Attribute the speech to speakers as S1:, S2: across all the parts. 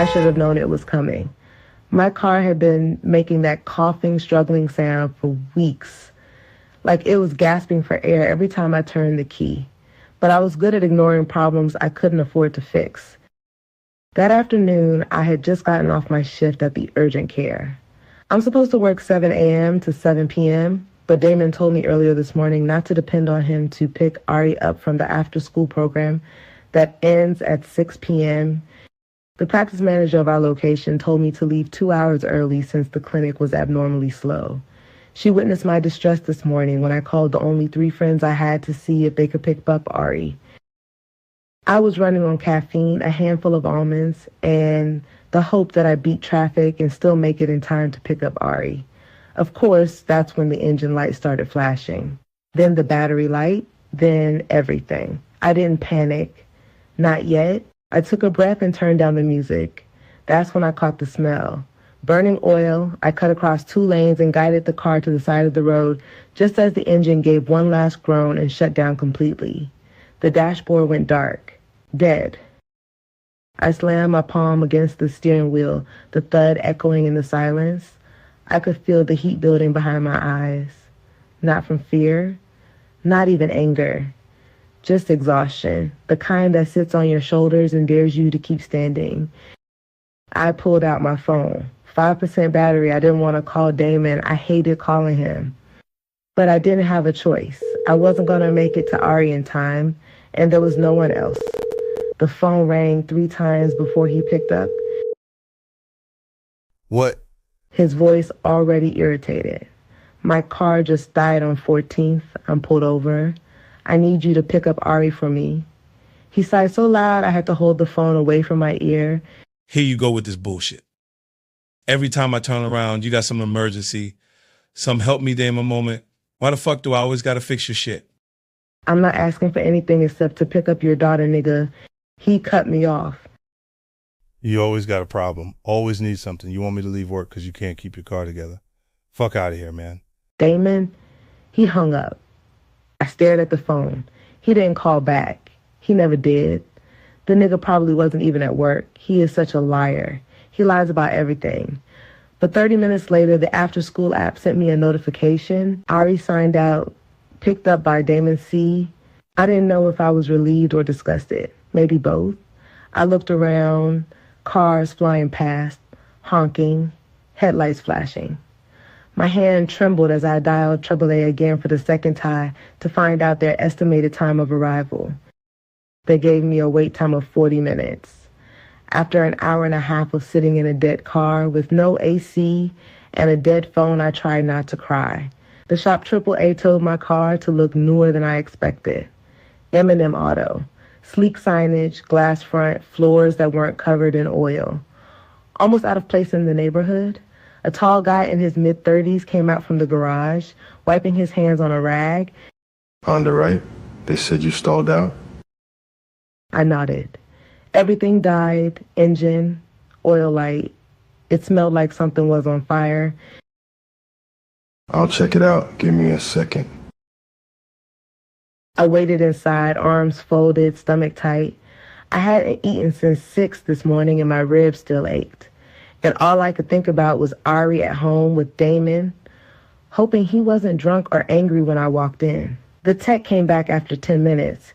S1: I should have known it was coming. My car had been making that coughing, struggling sound for weeks, like it was gasping for air every time I turned the key. But I was good at ignoring problems I couldn't afford to fix. That afternoon, I had just gotten off my shift at the urgent care. I'm supposed to work 7 a.m. to 7 p.m., but Damon told me earlier this morning not to depend on him to pick Ari up from the after-school program that ends at 6 p.m. The practice manager of our location told me to leave 2 hours early since the clinic was abnormally slow. She witnessed my distress this morning when I called the only 3 friends I had to see if they could pick up Ari. I was running on caffeine, a handful of almonds, and the hope that I beat traffic and still make it in time to pick up Ari. Of course, that's when the engine light started flashing. Then the battery light, then everything. I didn't panic. Not yet. I took a breath and turned down the music. That's when I caught the smell. Burning oil, I cut across 2 lanes and guided the car to the side of the road just as the engine gave one last groan and shut down completely. The dashboard went dark. Dead. I slammed my palm against the steering wheel, the thud echoing in the silence. I could feel the heat building behind my eyes. Not from fear, not even anger. Just exhaustion, the kind that sits on your shoulders and dares you to keep standing. I pulled out my phone. 5% battery. I didn't want to call Damon. I hated calling him. But I didn't have a choice. I wasn't going to make it to Ari in time, and there was no one else. The phone rang 3 times before he picked up.
S2: What?
S1: His voice already irritated. My car just died on 14th. I'm pulled over. I need you to pick up Ari for me. He sighed so loud I had to hold the phone away from my ear.
S2: Here you go with this bullshit. Every time I turn around, you got some emergency, some help me day in my moment. Why the fuck do I always gotta fix your shit?
S1: I'm not asking for anything except to pick up your daughter, nigga. He cut me off.
S3: You always got a problem. Always need something. You want me to leave work because you can't keep your car together. Fuck out of here, man.
S1: Damon, he hung up. I stared at the phone. He didn't call back. He never did. The nigga probably wasn't even at work. He is such a liar. He lies about everything. But 30 minutes later, the after-school app sent me a notification. Ari signed out, picked up by Damon C. I didn't know if I was relieved or disgusted. Maybe both. I looked around, cars flying past, honking, headlights flashing. My hand trembled as I dialed AAA again for the second time to find out their estimated time of arrival. They gave me a wait time of 40 minutes. After an hour and a half of sitting in a dead car with no AC and a dead phone, I tried not to cry. The shop AAA told my car to look newer than I expected. M&M Auto. Sleek signage, glass front, floors that weren't covered in oil. Almost out of place in the neighborhood. A tall guy in his mid-30s came out from the garage, wiping his hands on a rag.
S4: On the right, they said you stalled out?
S1: I nodded. Everything died, engine, oil light. It smelled like something was on fire.
S4: I'll check it out. Give me a second.
S1: I waited inside, arms folded, stomach tight. I hadn't eaten since 6 this morning and my ribs still ached. And all I could think about was Ari at home with Damon, hoping he wasn't drunk or angry when I walked in. The tech came back after 10 minutes.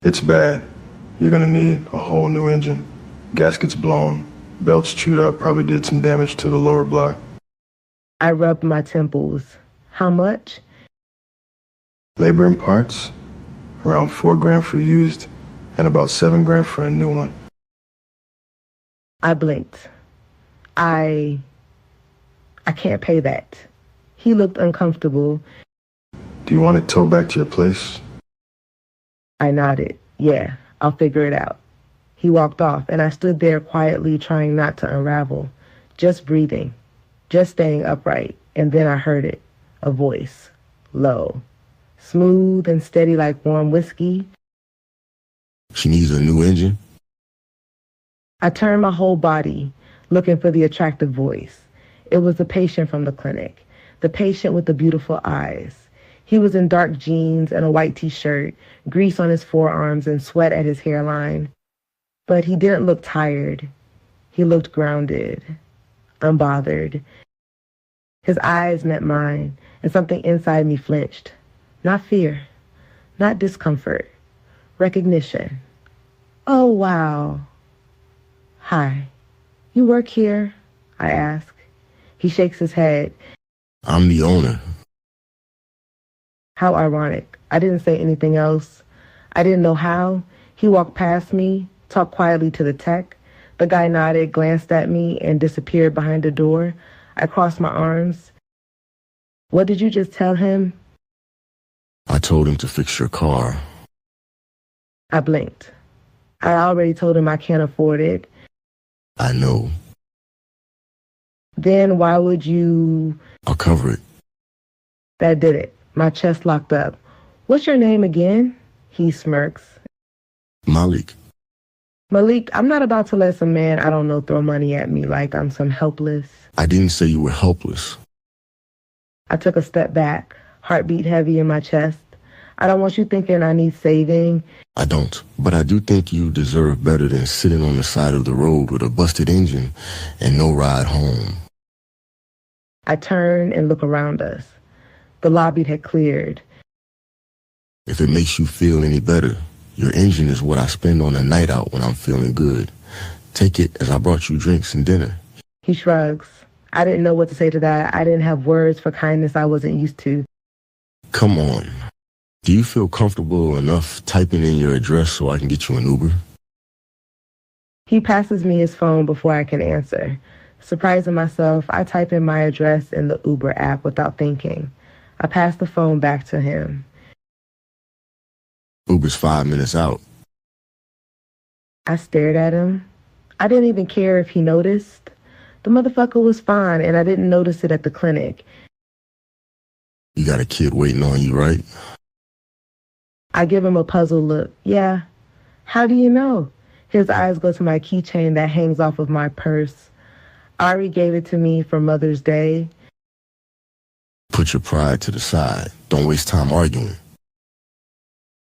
S4: It's bad. You're gonna need a whole new engine. Gaskets blown, belts chewed up, probably did some damage to the lower block.
S1: I rubbed my temples. How much?
S4: Labor and parts, around $4 grand for used and about $7 grand for a new one.
S1: I blinked. I can't pay that. He looked uncomfortable.
S4: Do you want it towed back to your place?
S1: I nodded. Yeah, I'll figure it out. He walked off, and I stood there quietly trying not to unravel, just breathing, just staying upright. And then I heard it, a voice, low, smooth and steady like warm whiskey.
S5: She needs a new engine?
S1: I turned my whole body, looking for the attractive voice. It was the patient from the clinic, the patient with the beautiful eyes. He was in dark jeans and a white t-shirt, grease on his forearms and sweat at his hairline. But he didn't look tired. He looked grounded, unbothered. His eyes met mine, and something inside me flinched. Not fear, not discomfort, recognition. Oh, wow. Hi. You work here? I ask. He shakes his head.
S5: I'm the owner.
S1: How ironic. I didn't say anything else. I didn't know how. He walked past me, talked quietly to the tech. The guy nodded, glanced at me, and disappeared behind the door. I crossed my arms. What did you just tell him?
S5: I told him to fix your car.
S1: I blinked. I already told him I can't afford it.
S5: I know.
S1: Then why would you...
S5: I'll cover it.
S1: That did it. My chest locked up. What's your name again? He smirks.
S5: Malik.
S1: Malik, I'm not about to let some man I don't know throw money at me like I'm some helpless.
S5: I didn't say you were helpless.
S1: I took a step back, heartbeat heavy in my chest. I don't want you thinking I need saving.
S5: I don't, but I do think you deserve better than sitting on the side of the road with a busted engine and no ride home.
S1: I turn and look around us. The lobby had cleared.
S5: If it makes you feel any better, your engine is what I spend on a night out when I'm feeling good. Take it as I brought you drinks and dinner.
S1: He shrugs. I didn't know what to say to that. I didn't have words for kindness I wasn't used to.
S5: Come on. Do you feel comfortable enough typing in your address so I can get you an Uber?
S1: He passes me his phone before I can answer. Surprising myself, I type in my address in the Uber app without thinking. I pass the phone back to him.
S5: Uber's 5 minutes out.
S1: I stared at him. I didn't even care if he noticed. The motherfucker was fine, and I didn't notice it at the clinic.
S5: You got a kid waiting on you, right?
S1: I give him a puzzled look. Yeah. How do you know? His eyes go to my keychain that hangs off of my purse. Ari gave it to me for Mother's Day.
S5: Put your pride to the side. Don't waste time arguing.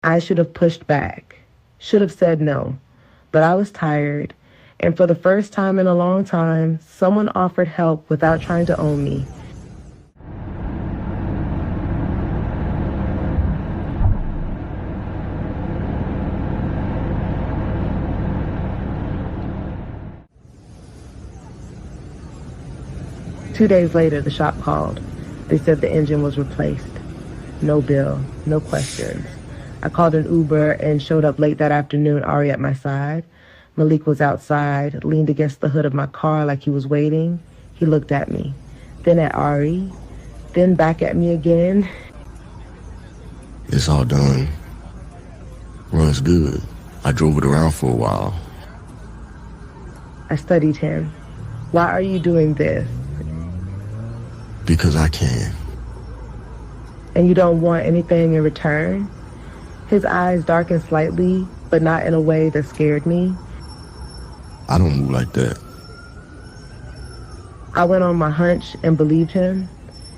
S1: I should have pushed back. Should have said no. But I was tired. And for the first time in a long time, someone offered help without trying to own me. Two days later, the shop called. They said the engine was replaced. No bill, no questions. I called an Uber and showed up late that afternoon, Ari at my side. Malik was outside, leaned against the hood of my car like he was waiting. He looked at me, then at Ari, then back at me again.
S5: It's all done. Runs good. I drove it around for a while.
S1: I studied him. Why are you doing this?
S5: Because I can.
S1: And you don't want anything in return? His eyes darkened slightly, but not in a way that scared me.
S5: I don't move like that.
S1: I went on my hunch and believed him.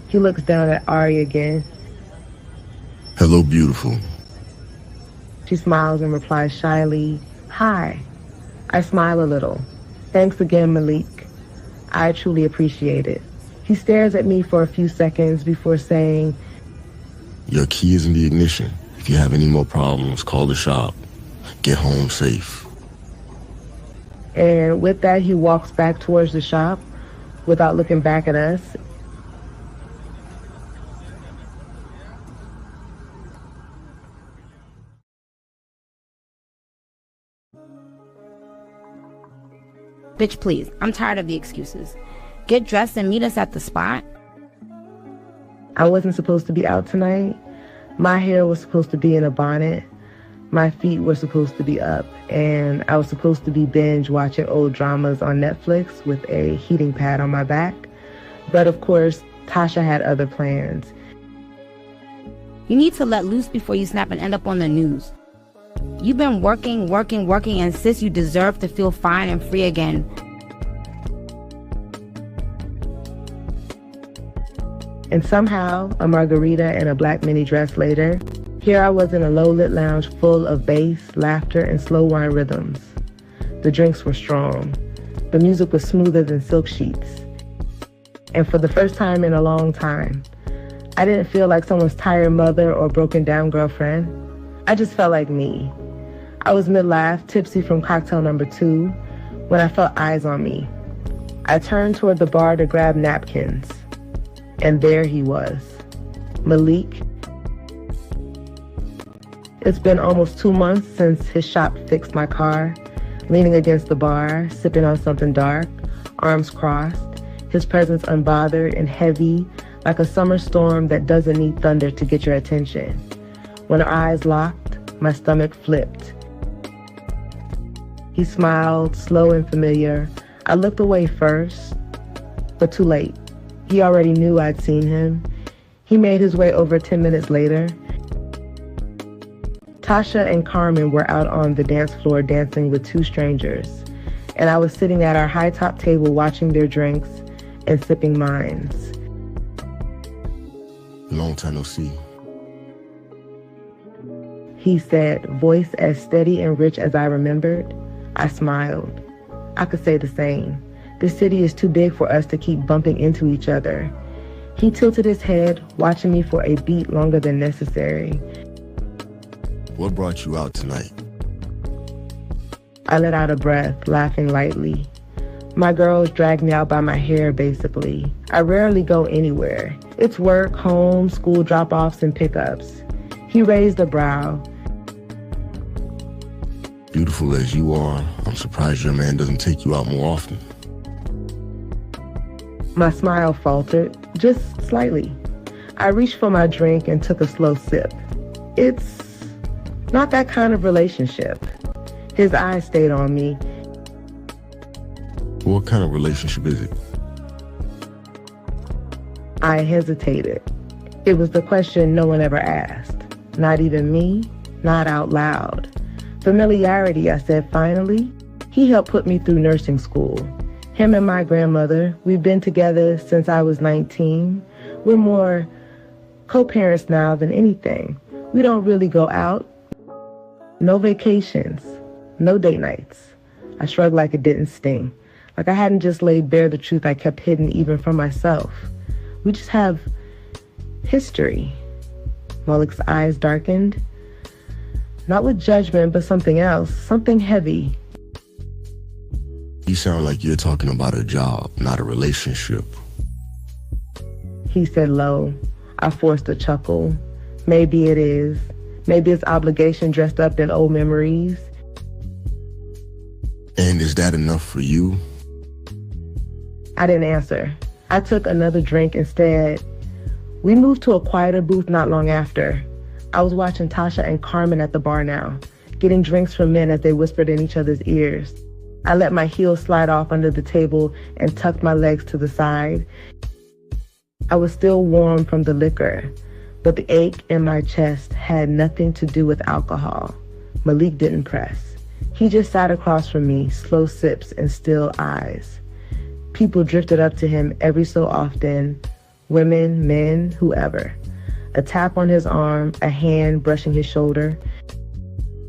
S1: He looks down at Ari again.
S5: Hello, beautiful.
S1: She smiles and replies shyly, hi. I smile a little. Thanks again, Malik. I truly appreciate it. He stares at me for a few seconds before saying,
S5: Your key is in the ignition. If you have any more problems, call the shop. Get home safe.
S1: And with that, he walks back towards the shop without looking back at us.
S6: Bitch, please. I'm tired of the excuses. Get dressed and meet us at the spot.
S1: I wasn't supposed to be out tonight. My hair was supposed to be in a bonnet. My feet were supposed to be up. And I was supposed to be binge watching old dramas on Netflix with a heating pad on my back. But of course, Tasha had other plans.
S6: You need to let loose before you snap and end up on the news. You've been working, and sis, you deserve to feel fine and free again.
S1: And somehow, a margarita and a black mini dress later, here I was in a low-lit lounge full of bass, laughter, and slow wine rhythms. The drinks were strong. The music was smoother than silk sheets. And for the first time in a long time, I didn't feel like someone's tired mother or broken down girlfriend. I just felt like me. I was mid-laugh, tipsy from cocktail number 2, when I felt eyes on me. I turned toward the bar to grab napkins. And there he was, Malik. It's been almost 2 months since his shop fixed my car, leaning against the bar, sipping on something dark, arms crossed, his presence unbothered and heavy, like a summer storm that doesn't need thunder to get your attention. When our eyes locked, my stomach flipped. He smiled, slow and familiar. I looked away first, but too late. He already knew I'd seen him. He made his way over 10 minutes later. Tasha and Carmen were out on the dance floor dancing with 2 strangers, and I was sitting at our high-top table watching their drinks and sipping mine.
S5: Long time no see.
S1: He said, voice as steady and rich as I remembered. I smiled. I could say the same. This city is too big for us to keep bumping into each other. He tilted his head, watching me for a beat longer than necessary.
S5: What brought you out tonight?
S1: I let out a breath, laughing lightly. My girls dragged me out by my hair, basically. I rarely go anywhere. It's work, home, school drop-offs, and pickups. He raised a brow.
S5: Beautiful as you are, I'm surprised your man doesn't take you out more often.
S1: My smile faltered, just slightly. I reached for my drink and took a slow sip. It's not that kind of relationship. His eyes stayed on me.
S5: What kind of relationship is it?
S1: I hesitated. It was the question no one ever asked. Not even me, not out loud. Familiarity, I said finally. He helped put me through nursing school. Him and my grandmother, we've been together since I was 19. We're more co-parents now than anything. We don't really go out. No vacations. No date nights. I shrugged like it didn't sting. Like I hadn't just laid bare the truth I kept hidden even from myself. We just have history. Malik's eyes darkened. Not with judgment, but something else. Something heavy.
S5: You sound like you're talking about a job, not a relationship.
S1: He said low. I forced a chuckle. Maybe it is. Maybe it's obligation dressed up in old memories.
S5: And is that enough for you?
S1: I didn't answer. I took another drink instead. We moved to a quieter booth not long after. I was watching Tasha and Carmen at the bar now, getting drinks from men as they whispered in each other's ears. I let my heels slide off under the table and tucked my legs to the side. I was still warm from the liquor, but the ache in my chest had nothing to do with alcohol. Malik didn't press. He just sat across from me, slow sips and still eyes. People drifted up to him every so often, women, men, whoever. A tap on his arm, a hand brushing his shoulder.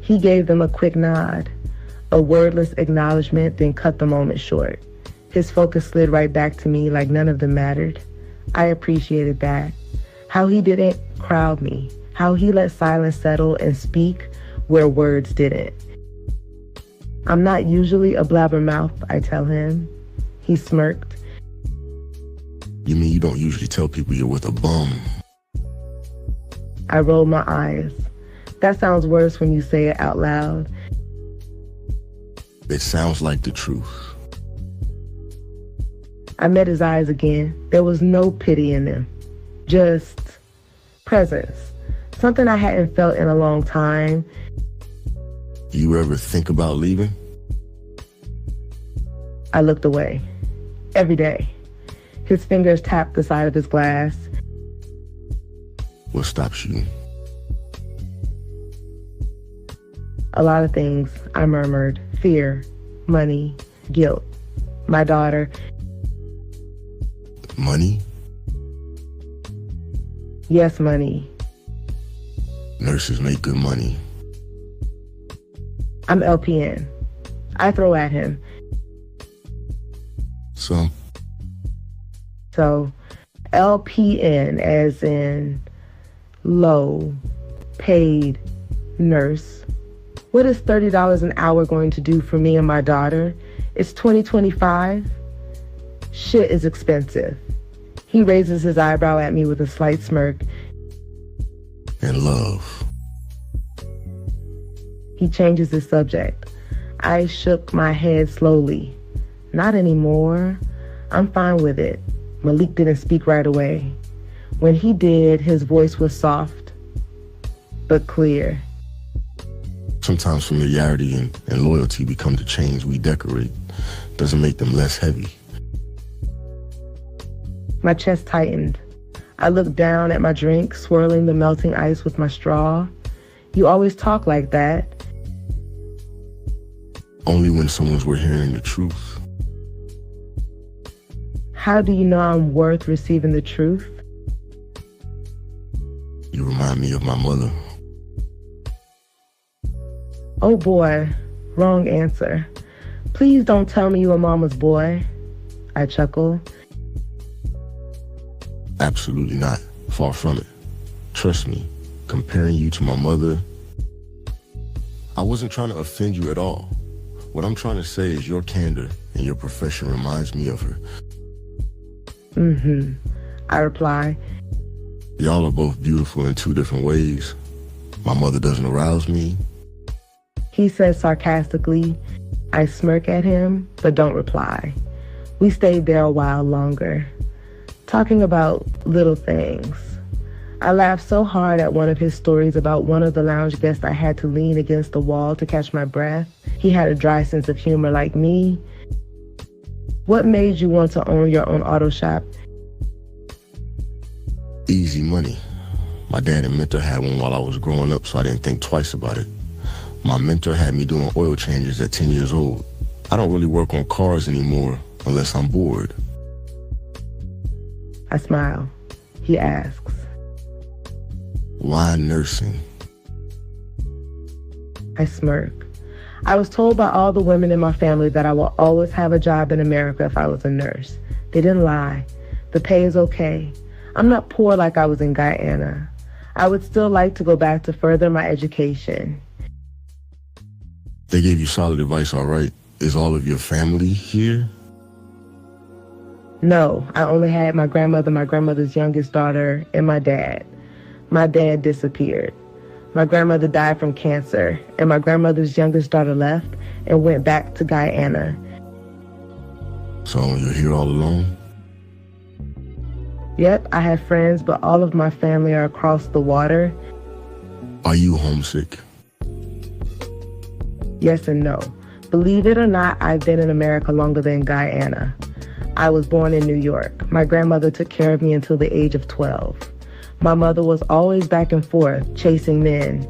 S1: He gave them a quick nod, a wordless acknowledgement, then cut the moment short. His focus slid right back to me like none of them mattered. I appreciated that. How he didn't crowd me, how he let silence settle and speak where words didn't. I'm not usually a blabbermouth, I tell him. He smirked.
S5: You mean you don't usually tell people you're with a bum?
S1: I rolled my eyes. That sounds worse when you say it out loud.
S5: It sounds like the truth.
S1: I met his eyes again. There was no pity in them. Just presence. Something I hadn't felt in a long time.
S5: Do you ever think about leaving?
S1: I looked away. Every day. His fingers tapped the side of his glass.
S5: What stops you?
S1: A lot of things, I murmured. Fear, money, guilt, my daughter.
S5: Money?
S1: Yes, money.
S5: Nurses make good money.
S1: I'm LPN. I throw at him.
S5: So,
S1: LPN, as in low paid nurse. What is $30 an hour going to do for me and my daughter? It's 2025. Shit is expensive. He raises his eyebrow at me with a slight smirk.
S5: and love.
S1: He changes the subject. I shook my head slowly. Not anymore. I'm fine with it. Malik didn't speak right away. When he did, his voice was soft, but clear.
S5: Sometimes familiarity and loyalty become the chains we decorate. Doesn't make them less heavy.
S1: My chest tightened. I looked down at my drink, swirling the melting ice with my straw. You always talk like that.
S5: Only when someone's worth hearing the truth.
S1: How do you know I'm worth receiving the truth?
S5: You remind me of my mother.
S1: Oh boy, wrong answer. Please don't tell me you a mama's boy. I chuckle.
S5: Absolutely not. Far from it. Trust me, comparing you to my mother, I wasn't trying to offend you at all. What I'm trying to say is your candor and your profession reminds me of her.
S1: I reply.
S5: Y'all are both beautiful in two different ways. My mother doesn't arouse me.
S1: He says sarcastically. I smirk at him, but don't reply. We stayed there a while longer, talking about little things. I laughed so hard at one of his stories about one of the lounge guests I had to lean against the wall to catch my breath. He had a dry sense of humor like me. What made you want to own your own auto shop?
S5: Easy money. My dad and mentor had one while I was growing up, so I didn't think twice about it. My mentor had me doing oil changes at 10 years old. I don't really work on cars anymore unless I'm bored.
S1: I smile. He asks,
S5: Why nursing?
S1: I smirk. I was told by all the women in my family that I will always have a job in America if I was a nurse. They didn't lie. The pay is okay. I'm not poor like I was in Guyana. I would still like to go back to further my education.
S5: They gave you solid advice, all right. Is all of your family here?
S1: No, I only had my grandmother, my grandmother's youngest daughter, and my dad. My dad disappeared. My grandmother died from cancer, and my grandmother's youngest daughter left and went back to Guyana.
S5: So you're here all alone?
S1: Yep, I have friends, but all of my family are across the water.
S5: Are you homesick?
S1: Yes and no. Believe it or not, I've been in America longer than Guyana. I was born in New York. My grandmother took care of me until the age of 12. My mother was always back and forth, chasing men.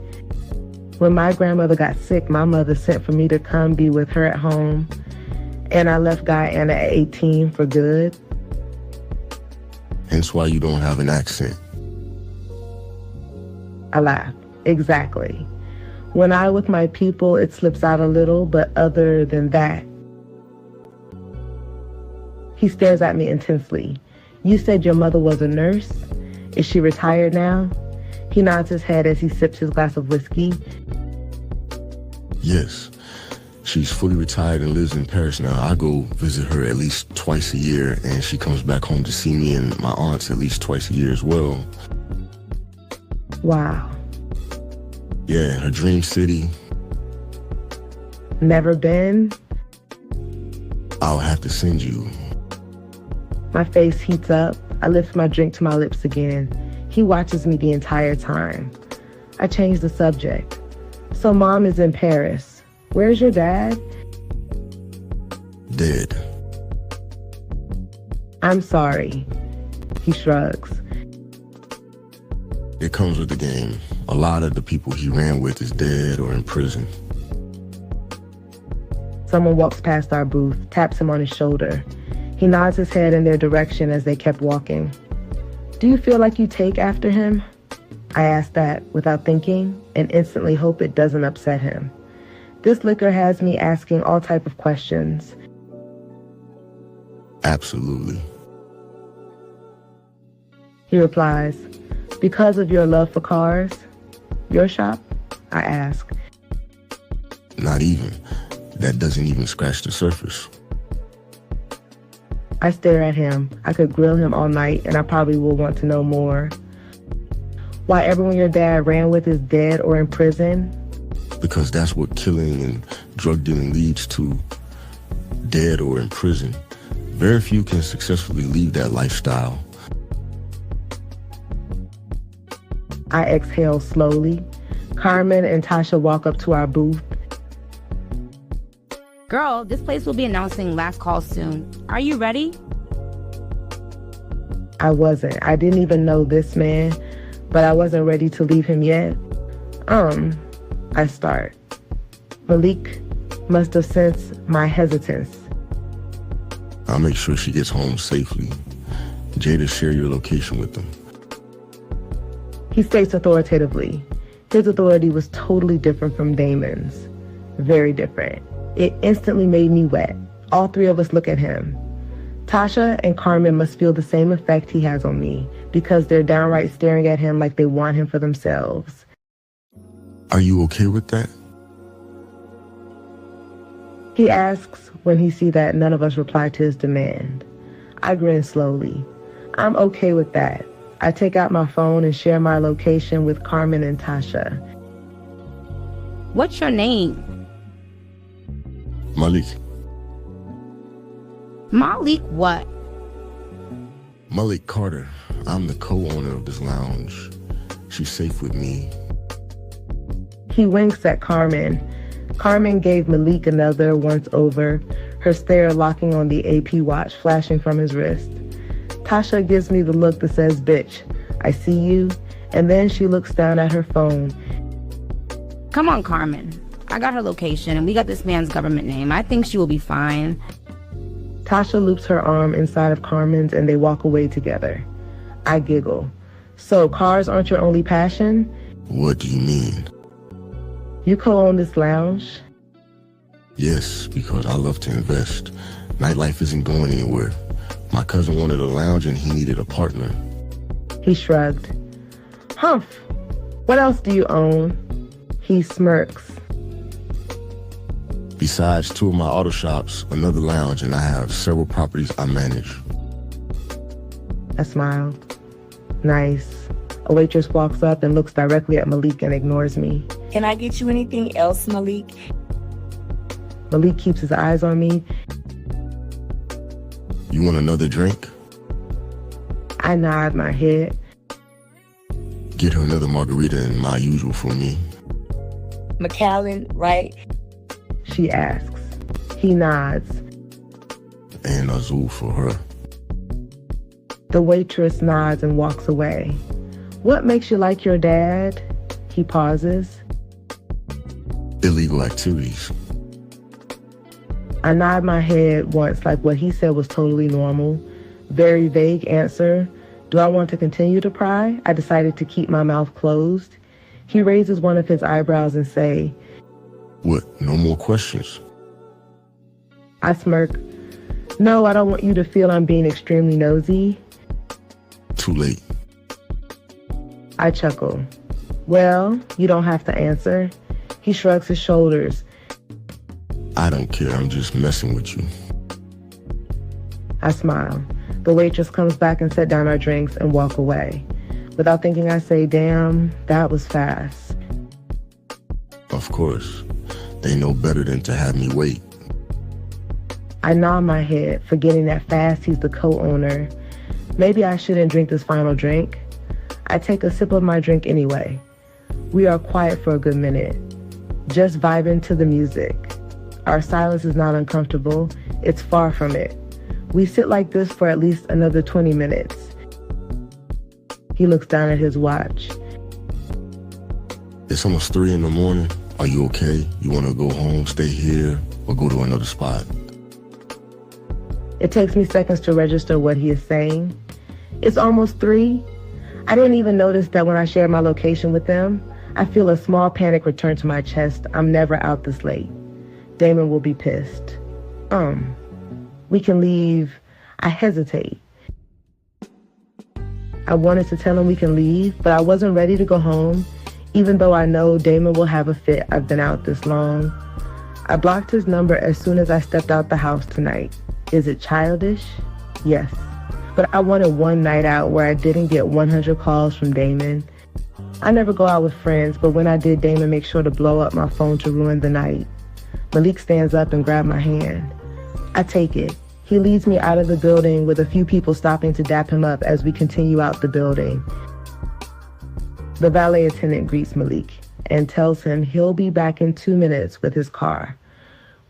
S1: When my grandmother got sick, my mother sent for me to come be with her at home, and I left Guyana at 18 for good.
S5: Hence why you don't have an accent.
S1: I laughed. Exactly. When I'm with my people, it slips out a little, but other than that. He stares at me intensely. You said your mother was a nurse? Is she retired now? He nods his head as he sips his glass of whiskey.
S5: Yes. She's fully retired and lives in Paris now. I go visit her at least twice a year, and she comes back home to see me and my aunts at least twice a year as well.
S1: Wow.
S5: Yeah, her dream city.
S1: Never been?
S5: I'll have to send you.
S1: My face heats up. I lift my drink to my lips again. He watches me the entire time. I change the subject. So Mom is in Paris. Where's your dad?
S5: Dead.
S1: I'm sorry. He shrugs.
S5: It comes with the game. A lot of the people he ran with is dead or in prison.
S1: Someone walks past our booth, taps him on his shoulder. He nods his head in their direction as they kept walking. Do you feel like you take after him? I ask that without thinking and instantly hope it doesn't upset him. This liquor has me asking all type of questions.
S5: Absolutely.
S1: He replies, because of your love for cars? Your shop? I ask.
S5: Not even. That doesn't even scratch the surface.
S1: I stare at him. I could grill him all night, and I probably will want to know more. Why everyone your dad ran with is dead or in prison?
S5: Because that's what killing and drug dealing leads to. Dead or in prison. Very few can successfully leave that lifestyle.
S1: I exhale slowly. Carmen and Tasha walk up to our booth.
S6: Girl, this place will be announcing last call soon. Are you ready?
S1: I wasn't. I didn't even know this man, but I wasn't ready to leave him yet. I start. Malik must have sensed my hesitance.
S5: I'll make sure she gets home safely. Jada, share your location with them.
S1: He states authoritatively. His authority was totally different from Damon's. Very different. It instantly made me wet. All three of us look at him. Tasha and Carmen must feel the same effect he has on me because they're downright staring at him like they want him for themselves.
S5: Are you okay with that?
S1: He asks when he sees that none of us reply to his demand. I grin slowly. I'm okay with that. I take out my phone and share my location with Carmen and Tasha.
S6: What's your name?
S5: Malik.
S6: Malik what?
S5: Malik Carter. I'm the co-owner of this lounge. She's safe with me.
S1: He winks at Carmen. Carmen gave Malik another once over, her stare locking on the AP watch flashing from his wrist. Tasha gives me the look that says, bitch, I see you, and then she looks down at her phone.
S6: Come on, Carmen. I got her location, and we got this man's government name. I think she will be fine.
S1: Tasha loops her arm inside of Carmen's, and they walk away together. I giggle. So, cars aren't your only passion?
S5: What do you mean?
S1: You co-own this lounge?
S5: Yes, because I love to invest. Nightlife isn't going anywhere. My cousin wanted a lounge and he needed a partner.
S1: He shrugged. Humph, what else do you own? He smirks.
S5: Besides 2 of my auto shops, another lounge, and I have several properties I manage.
S1: I smiled. Nice. A waitress walks up and looks directly at Malik and ignores me.
S7: Can I get you anything else, Malik?
S1: Malik keeps his eyes on me.
S5: You want another drink?
S1: I nod my head.
S5: Get her another margarita and my usual for me.
S7: McAllen, right?
S1: She asks. He nods.
S5: And Azul for her.
S1: The waitress nods and walks away. What makes you like your dad? He pauses.
S5: Illegal activities.
S1: I nod my head once like what he said was totally normal. Very vague answer. Do I want to continue to pry? I decided to keep my mouth closed. He raises one of his eyebrows and say,
S5: What, no more questions?
S1: I smirk. No, I don't want you to feel I'm being extremely nosy.
S5: Too late.
S1: I chuckle. Well, you don't have to answer. He shrugs his shoulders.
S5: I don't care, I'm just messing with you.
S1: I smile. The waitress comes back and set down our drinks and walk away. Without thinking, I say, damn, that was fast.
S5: Of course. They know better than to have me wait.
S1: I nod my head, forgetting that fast he's the co-owner. Maybe I shouldn't drink this final drink. I take a sip of my drink anyway. We are quiet for a good minute, just vibing to the music. Our silence is not uncomfortable. It's far from it. We sit like this for at least another 20 minutes. He looks down at his watch.
S5: It's almost 3 a.m. Are you okay? You want to go home, stay here, or go to another spot?
S1: It takes me seconds to register what he is saying. It's almost 3. I didn't even notice that when I shared my location with them. I feel a small panic return to my chest. I'm never out this late. Damon will be pissed. We can leave. I hesitate. I wanted to tell him we can leave, but I wasn't ready to go home, even though I know Damon will have a fit. I've been out this long. I blocked his number as soon as I stepped out the house tonight. Is it childish? Yes. But I wanted one night out where I didn't get 100 calls from Damon. I never go out with friends, but when I did, Damon makes sure to blow up my phone to ruin the night. Malik stands up and grabs my hand. I take it. He leads me out of the building with a few people stopping to dap him up as we continue out the building. The valet attendant greets Malik and tells him he'll be back in 2 minutes with his car.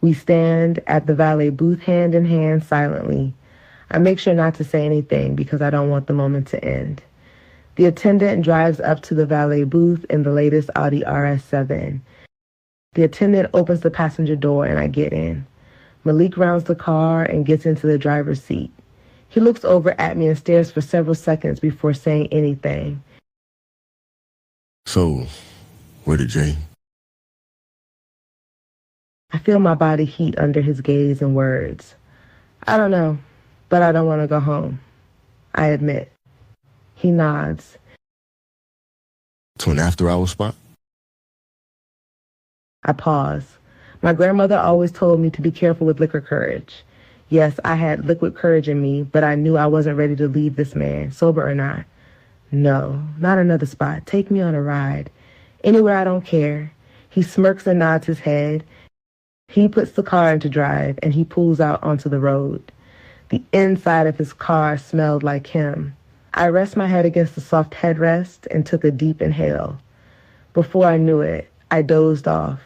S1: We stand at the valet booth hand in hand silently. I make sure not to say anything because I don't want the moment to end. The attendant drives up to the valet booth in the latest Audi RS7. The attendant opens the passenger door and I get in. Malik rounds the car and gets into the driver's seat. He looks over at me and stares for several seconds before saying anything.
S5: So, where did Jay?
S1: I feel my body heat under his gaze and words. I don't know, but I don't want to go home. I admit. He nods.
S5: To an after-hour spot?
S1: I pause. My grandmother always told me to be careful with liquor courage. Yes, I had liquid courage in me, but I knew I wasn't ready to leave this man, sober or not. No, not another spot. Take me on a ride. Anywhere I don't care. He smirks and nods his head. He puts the car into drive and he pulls out onto the road. The inside of his car smelled like him. I rest my head against the soft headrest and took a deep inhale. Before I knew it, I dozed off.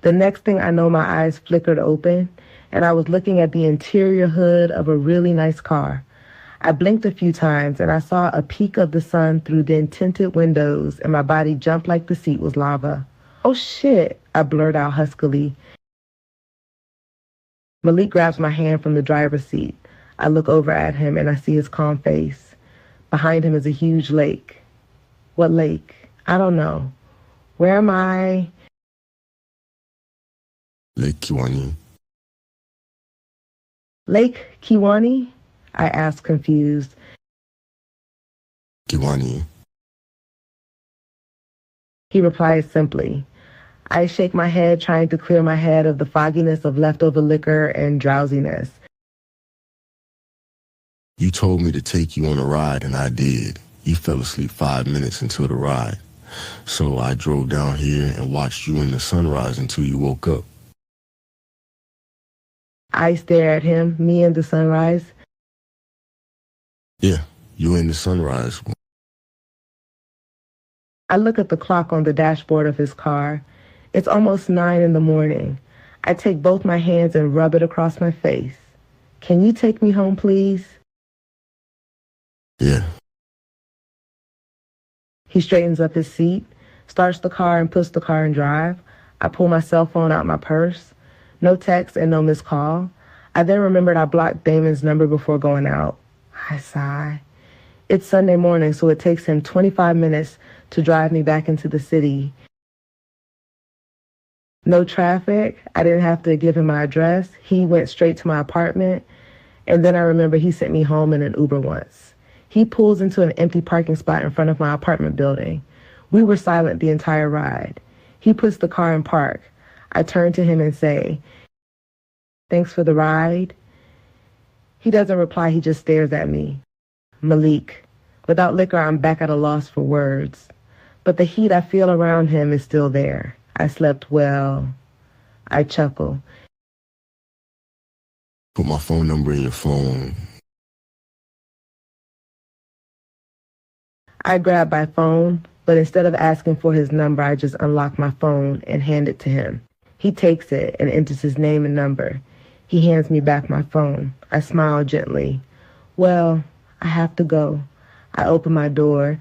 S1: The next thing I know, my eyes flickered open, and I was looking at the interior hood of a really nice car. I blinked a few times, and I saw a peek of the sun through the tinted windows, and my body jumped like the seat was lava. Oh shit, I blurred out huskily. Malik grabs my hand from the driver's seat. I look over at him, and I see his calm face. Behind him is a huge lake. What lake? I don't know. Where am I?
S5: Lake Kiwani.
S1: Lake Kiwani? I asked, confused.
S5: Kiwani.
S1: He replies simply. I shake my head, trying to clear my head of the fogginess of leftover liquor and drowsiness.
S5: You told me to take you on a ride, and I did. You fell asleep 5 minutes into the ride. So I drove down here and watched you in the sunrise until you woke up.
S1: I stare at him, me and the sunrise.
S5: Yeah, you in the sunrise.
S1: I look at the clock on the dashboard of his car. It's almost 9 in the morning. I take both my hands and rub it across my face. Can you take me home, please?
S5: Yeah.
S1: He straightens up his seat, starts the car and puts the car in drive. I pull my cell phone out my purse. No text and no missed call. I then remembered I blocked Damon's number before going out. I sigh. It's Sunday morning, so it takes him 25 minutes to drive me back into the city. No traffic. I didn't have to give him my address. He went straight to my apartment. And then I remember he sent me home in an Uber once. He pulls into an empty parking spot in front of my apartment building. We were silent the entire ride. He puts the car in park. I turn to him and say, "Thanks for the ride." He doesn't reply, he just stares at me. Malik. Without liquor, I'm back at a loss for words. But the heat I feel around him is still there. I slept well. I chuckle.
S5: Put my phone number in your phone.
S1: I grab my phone, but instead of asking for his number, I just unlock my phone and hand it to him. He takes it and enters his name and number. He hands me back my phone. I smile gently. Well, I have to go. I open my door.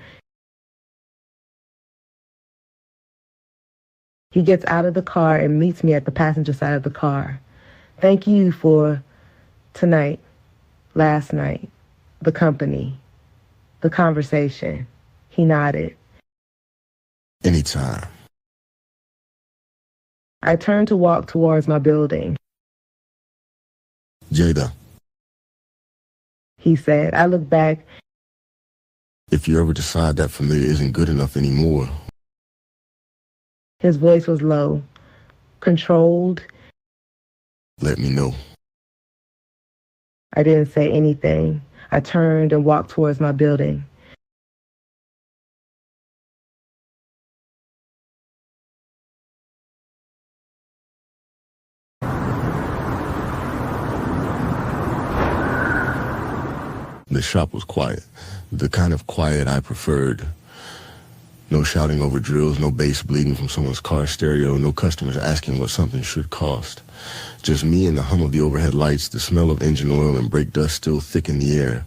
S1: He gets out of the car and meets me at the passenger side of the car. Thank you for tonight, last night, the company, the conversation. He nodded.
S5: Anytime.
S1: I turned to walk towards my building.
S5: Jada,
S1: He said. I looked back.
S5: if you ever decide that familiar isn't good enough anymore,
S1: His voice was low, controlled.
S5: let me know.
S1: I didn't say anything. I turned and walked towards my building.
S5: The shop was quiet, the kind of quiet I preferred. No shouting over drills, no bass bleeding from someone's car stereo, no customers asking what something should cost. Just me and the hum of the overhead lights, the smell of engine oil and brake dust still thick in the air.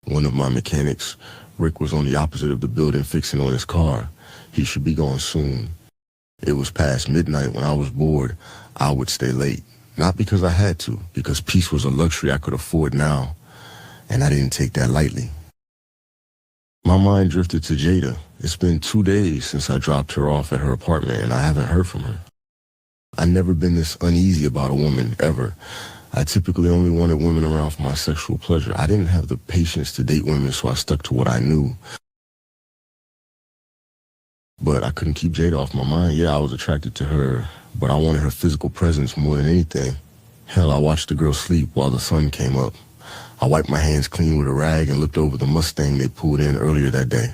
S5: One of my mechanics, Rick, was on the opposite of the building fixing on his car. He should be gone soon. It was past midnight. When I was bored, I would stay late. Not because I had to, because peace was a luxury I could afford now, and I didn't take that lightly. My mind drifted to Jada. It's been 2 days since I dropped her off at her apartment, and I haven't heard from her. I've never been this uneasy about a woman, ever. I typically only wanted women around for my sexual pleasure. I didn't have the patience to date women, so I stuck to what I knew. But I couldn't keep Jada off my mind. Yeah, I was attracted to her, but I wanted her physical presence more than anything. Hell, I watched the girl sleep while the sun came up. I wiped my hands clean with a rag and looked over the Mustang they pulled in earlier that day.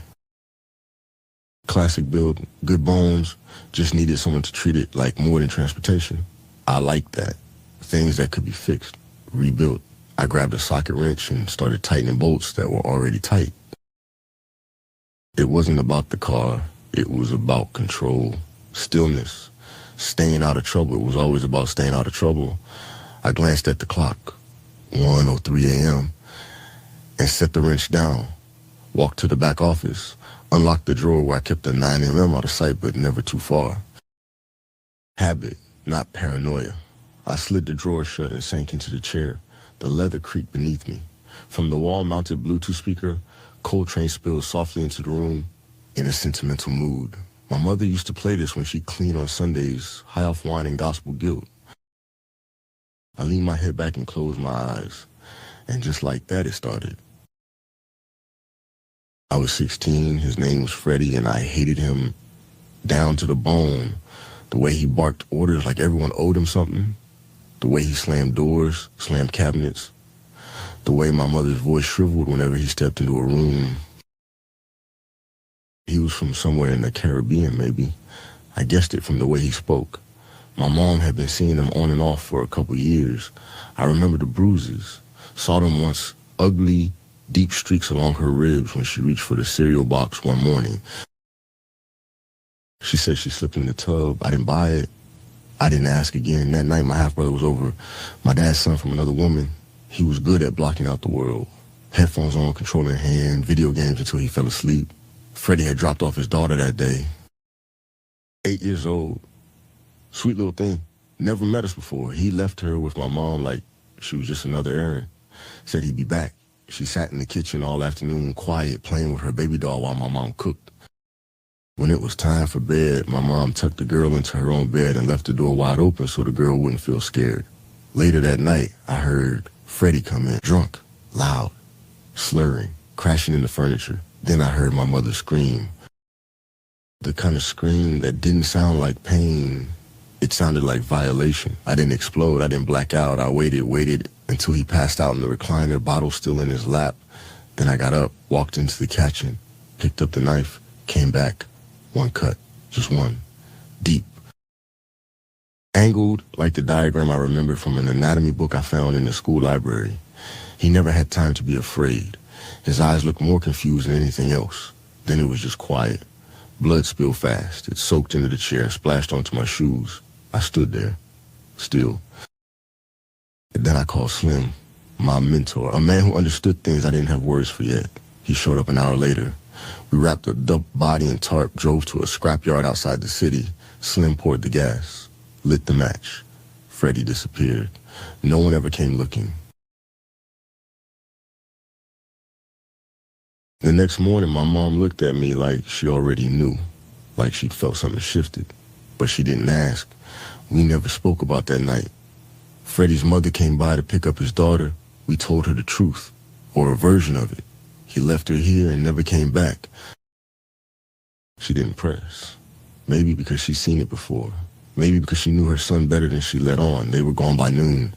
S5: Classic build, good bones, just needed someone to treat it like more than transportation. I liked that. Things that could be fixed, rebuilt. I grabbed a socket wrench and started tightening bolts that were already tight. It wasn't about the car. It was about control, stillness, staying out of trouble. It was always about staying out of trouble. I glanced at the clock, 1:03 a.m., and set the wrench down, walked to the back office, unlocked the drawer where I kept a 9mm out of sight but never too far. Habit, not paranoia. I slid the drawer shut and sank into the chair. The leather creaked beneath me. From the wall-mounted Bluetooth speaker, Coltrane spilled softly into the room in a sentimental mood. My mother used to play this when she cleaned on Sundays, high off wine and gospel guilt. I leaned my head back and closed my eyes. And just like that, it started. I was 16, his name was Freddie, and I hated him down to the bone. The way he barked orders like everyone owed him something. The way he slammed doors, slammed cabinets. The way my mother's voice shriveled whenever he stepped into a room. He was from somewhere in the Caribbean, maybe. I guessed it from the way he spoke. My mom had been seeing him on and off for a couple years. I remember the bruises. Saw them once, ugly, deep streaks along her ribs when she reached for the cereal box one morning. She said she slipped in the tub. I didn't buy it. I didn't ask again. That night, my half-brother was over. My dad's son from another woman. He was good at blocking out the world. Headphones on, controller in hand, video games until he fell asleep. Freddie had dropped off his daughter that day. 8 years old. Sweet little thing. Never met us before. He left her with my mom like she was just another errand. Said he'd be back. She sat in the kitchen all afternoon, quiet, playing with her baby doll while my mom cooked. When it was time for bed, my mom tucked the girl into her own bed and left the door wide open so the girl wouldn't feel scared. Later that night, I heard Freddie come in, drunk, loud, slurring, crashing into furniture. Then I heard my mother scream. The kind of scream that didn't sound like pain. It sounded like violation. I didn't explode. I didn't black out. I waited until he passed out in the recliner, bottle still in his lap. Then I got up, walked into the kitchen, picked up the knife, came back. One cut, just one, deep. Angled like the diagram I remembered from an anatomy book I found in the school library. He never had time to be afraid. His eyes looked more confused than anything else. Then it was just quiet. Blood spilled fast. It soaked into the chair, splashed onto my shoes. I stood there, still. And then I called Slim, my mentor, a man who understood things I didn't have words for yet. He showed up an hour later. We wrapped the body in tarp, drove to a scrapyard outside the city. Slim poured the gas, lit the match. Freddie disappeared. No one ever came looking. The next morning, my mom looked at me like she already knew, like she'd felt something shifted. But she didn't ask. We never spoke about that night. Freddie's mother came by to pick up his daughter. We told her the truth, or a version of it. He left her here and never came back. She didn't press. Maybe because she'd seen it before. Maybe because she knew her son better than she let on. They were gone by noon.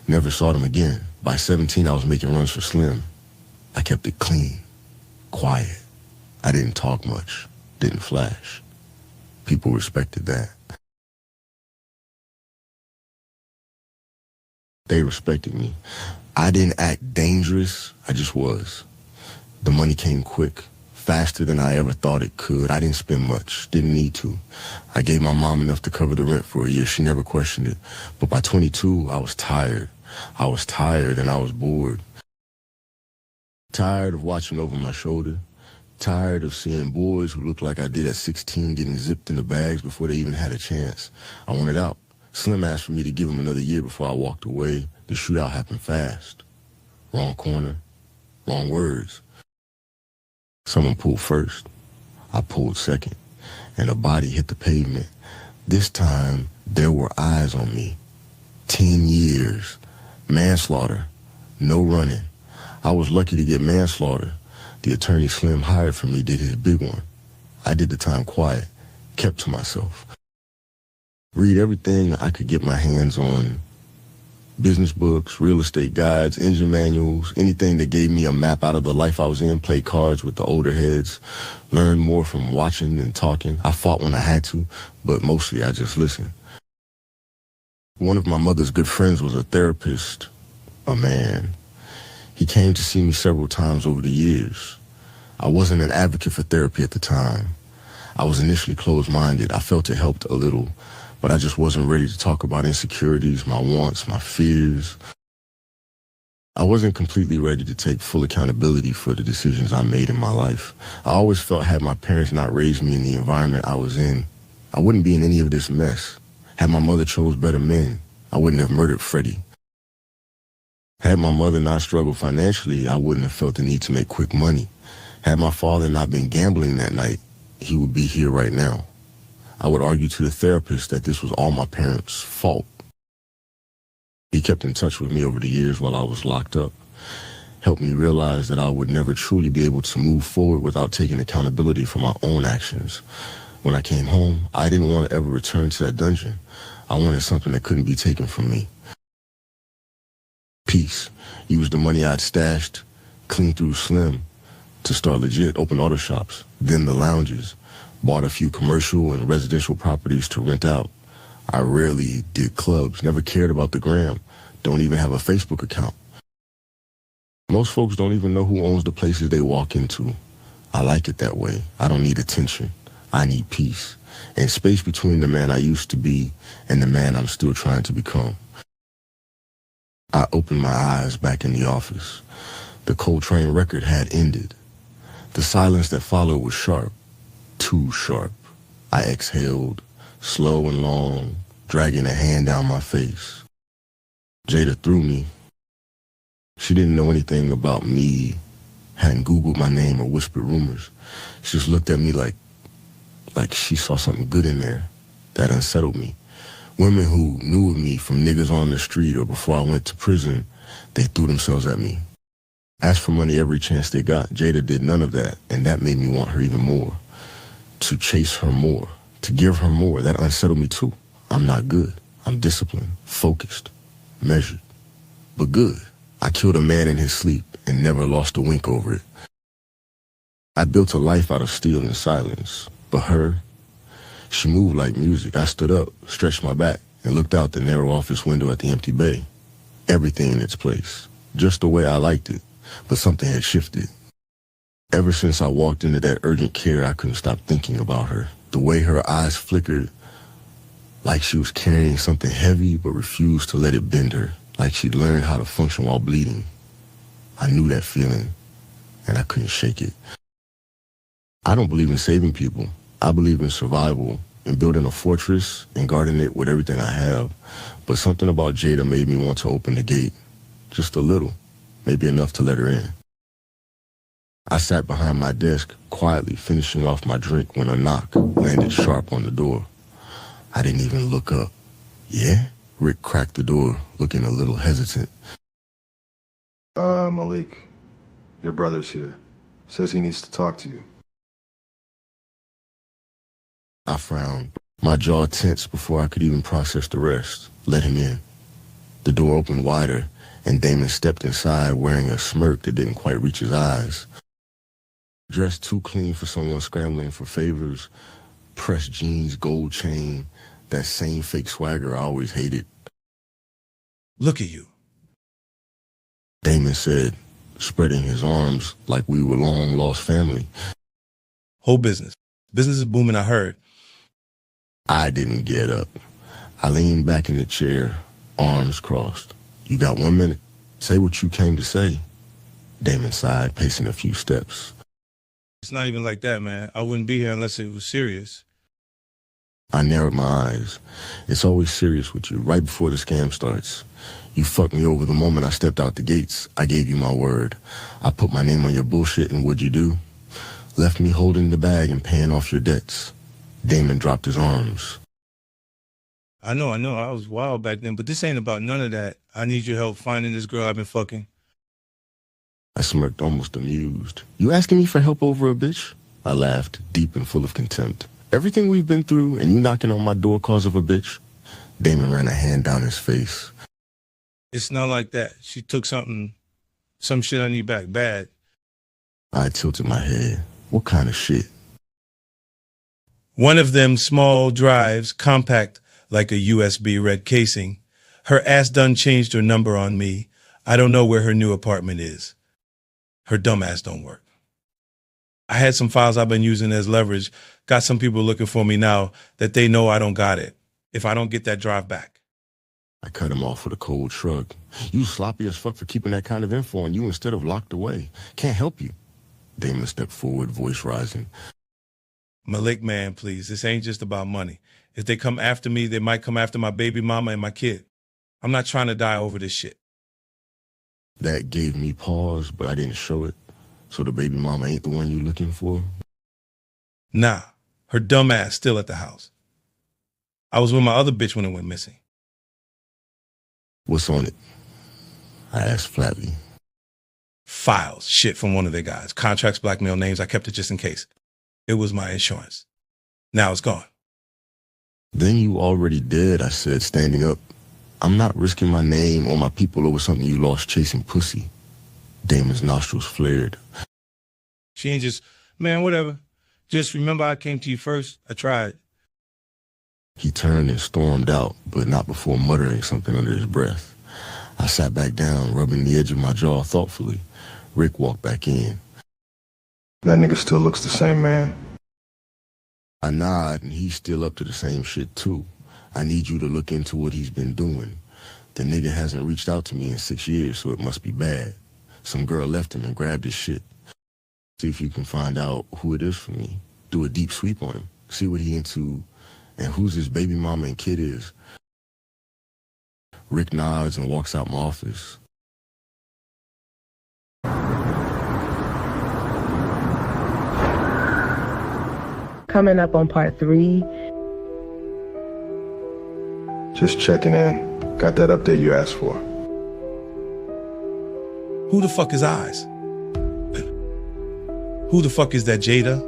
S5: Never saw them again. By 17, I was making runs for Slim. I kept it clean, quiet. I didn't talk much, didn't flash. People respected that. They respected me. I didn't act dangerous, I just was. The money came quick, faster than I ever thought it could. I didn't spend much, didn't need to. I gave my mom enough to cover the rent for a year. She never questioned it. But by 22, I was tired. I was tired and I was bored. Tired of watching over my shoulder. Tired of seeing boys who looked like I did at 16 getting zipped in the bags before they even had a chance. I wanted out. Slim asked for me to give him another year before I walked away. The shootout happened fast. Wrong corner, wrong words. Someone pulled first. I pulled second, and a body hit the pavement. This time, there were eyes on me. 10 years. Manslaughter. No running. I was lucky to get manslaughter. The attorney Slim hired for me did his big one. I did the time quiet, kept to myself. Read everything I could get my hands on. Business books, real estate guides, engine manuals, anything that gave me a map out of the life I was in. Play cards with the older heads. Learn more from watching and talking. I fought when I had to, but mostly I just listened. One of my mother's good friends was a therapist, a man. He came to see me several times over the years. I wasn't an advocate for therapy at the time. I was initially closed-minded. I felt it helped a little, but I just wasn't ready to talk about insecurities, my wants, my fears. I wasn't completely ready to take full accountability for the decisions I made in my life. I always felt had my parents not raised me in the environment I was in, I wouldn't be in any of this mess. Had my mother chose better men, I wouldn't have murdered Freddie. Had my mother not struggled financially, I wouldn't have felt the need to make quick money. Had my father not been gambling that night, he would be here right now. I would argue to the therapist that this was all my parents' fault. He kept in touch with me over the years while I was locked up, helped me realize that I would never truly be able to move forward without taking accountability for my own actions. When I came home, I didn't want to ever return to that dungeon. I wanted something that couldn't be taken from me. Peace. Used the money I'd stashed, cleaned through Slim, to start legit, open auto shops, then the lounges. Bought a few commercial and residential properties to rent out. I rarely did clubs, never cared about the gram, don't even have a Facebook account. Most folks don't even know who owns the places they walk into. I like it that way. I don't need attention. I need peace and space between the man I used to be and the man I'm still trying to become. I opened my eyes back in the office. The Coltrane record had ended. The silence that followed was sharp, too sharp. I exhaled, slow and long, dragging a hand down my face. Jada threw me. She didn't know anything about me, hadn't Googled my name or whispered rumors. She just looked at me like she saw something good in there. That unsettled me. Women who knew of me from niggas on the street or before I went to prison, they threw themselves at me. Asked for money every chance they got. Jada did none of that, and that made me want her even more. To chase her more, to give her more. That unsettled me too. I'm not good. I'm disciplined, focused, measured, but good. I killed a man in his sleep and never lost a wink over it. I built a life out of steel and silence, but her, she moved like music. I stood up, stretched my back, and looked out the narrow office window at the empty bay. Everything in its place, just the way I liked it, but something had shifted. Ever since I walked into that urgent care, I couldn't stop thinking about her. The way her eyes flickered, like she was carrying something heavy but refused to let it bend her, like she'd learned how to function while bleeding. I knew that feeling, and I couldn't shake it. I don't believe in saving people. I believe in survival and building a fortress and guarding it with everything I have. But something about Jada made me want to open the gate. Just a little. Maybe enough to let her in. I sat behind my desk, quietly finishing off my drink when a knock landed sharp on the door. I didn't even look up. Yeah? Rick cracked the door, looking a little hesitant.
S4: Malik, your brother's here. Says he needs to talk to you.
S5: I frowned, my jaw tense before I could even process the rest. Let him in. The door opened wider, and Damon stepped inside wearing a smirk that didn't quite reach his eyes. Dressed too clean for someone scrambling for favors, pressed jeans, gold chain, that same fake swagger I always hated.
S2: Look at you.
S5: Damon said, spreading his arms like we were long-lost family.
S2: Whole business. Business is booming, I heard.
S5: I didn't get up. I leaned back in the chair, arms crossed. You got 1 minute. Say what you came to say. Damon sighed, pacing a few steps.
S2: It's not even like that, man. I wouldn't be here unless it was serious.
S5: I narrowed my eyes. It's always serious with you, right before the scam starts. You fucked me over the moment I stepped out the gates. I gave you my word. I put my name on your bullshit, and what'd you do? Left me holding the bag and paying off your debts. Damon dropped his arms.
S2: I know. I was wild back then, but this ain't about none of that. I need your help finding this girl I've been fucking.
S5: I smirked, almost amused. You asking me for help over a bitch? I laughed, deep and full of contempt. Everything we've been through, and you knocking on my door cause of a bitch? Damon ran a hand down his face.
S2: It's not like that. She took some shit I need back, bad.
S5: I tilted my head. What kind of shit?
S2: One of them small drives, compact like a USB red casing. Her ass done changed her number on me. I don't know where her new apartment is. Her dumb ass don't work. I had some files I've been using as leverage. Got some people looking for me now that they know I don't got it. If I don't get that drive back.
S5: I cut him off with a cold shrug. You sloppy as fuck for keeping that kind of info on you instead of locked away. Can't help you. Damon stepped forward, voice rising.
S2: Malik, man, please. This ain't just about money. If they come after me, they might come after my baby mama and my kid. I'm not trying to die over this shit.
S5: That gave me pause, but I didn't show it. So the baby mama ain't the one you looking for?
S2: Nah, her dumb ass still at the house. I was with my other bitch when it went missing.
S5: What's on it? I asked flatly.
S2: Files, shit from one of their guys. Contracts, blackmail names. I kept it just in case. It was my insurance. Now it's gone.
S5: Then you already did, I said, standing up. I'm not risking my name or my people over something you lost chasing pussy. Damon's nostrils flared.
S2: She ain't just, man, whatever. Just remember I came to you first. I tried.
S5: He turned and stormed out, but not before muttering something under his breath. I sat back down, rubbing the edge of my jaw thoughtfully. Rick walked back in.
S4: That nigga still looks the same, man.
S5: I nod, and he's still up to the same shit, too. I need you to look into what he's been doing. The nigga hasn't reached out to me in 6 years, so it must be bad. Some girl left him and grabbed his shit. See if you can find out who it is for me. Do a deep sweep on him. See what he into and whose his baby mama and kid is. Rick nods and walks out my office.
S1: Coming up on part 3.
S4: Just checking in. Got that update you asked for.
S2: Who the fuck is Eyes? Who the fuck is that Jada?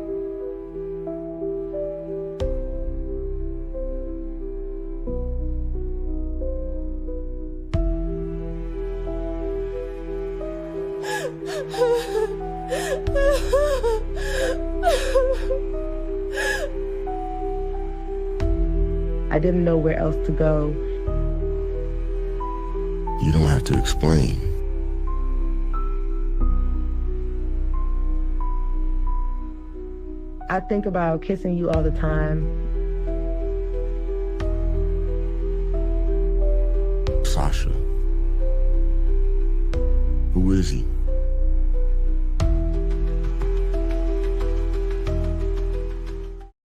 S1: I didn't know where else to go.
S5: You don't have to explain.
S1: I think about kissing you all the time.
S5: Sasha. Who is he?